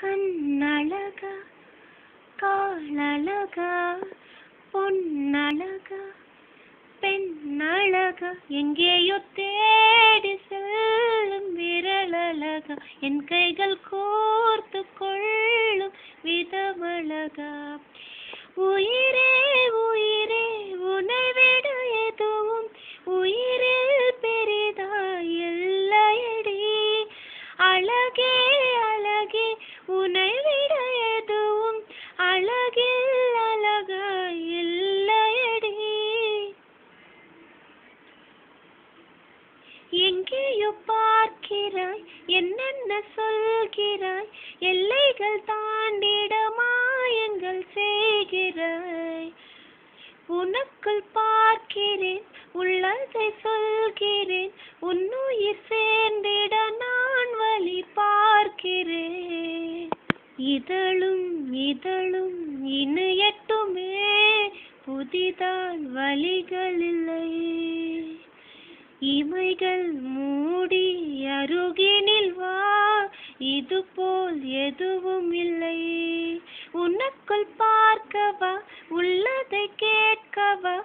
கண்ணழகா காலழகா பொன்னழகா பெண்ணழகா எங்கேயோ தேடி செல்லும் விரலழகா என் கைகள் கோர்த்து கொள்ளும் விதமழகா உயிரே உயிரே உன்னை விட எதுவும் உயிரில் பெரிதாய் இல்லையடி அழகே அழகே உன்னை விட எதுவும் அழகில் அழகாய் இல்லையடி எங்கேயோ பார்க்கிறாய் என்னென்ன சொல்கிறாய் எல்லைகள் தாண்டிட மாயங்கள் செய்கிறாய் உனக்குள் பார்க்கிறேன் உள்ளதை சொல்கிறேன் உன்னுயிர் சேர்ந்திட நான் வழி பார்க்கிறேன் இதழும் இதழும் இணையட்டுமே புதிதால் வழிகள் இல்லை இமைகள் மூடி அருகினில் வா இதுபோல் எதுவும் இல்லை உனக்குள் பார்க்கவா உள்ளதை கேட்கவா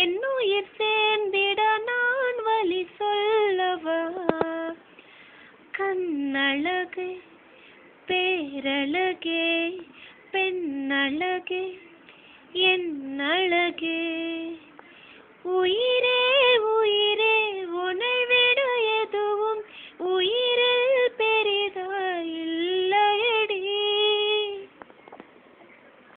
என்னுயிர் சேர்ந்திட நான் வழி சொல்லவா கண்ணழகே பேரழகே பெண்ணழகே என் அழகே உயிரே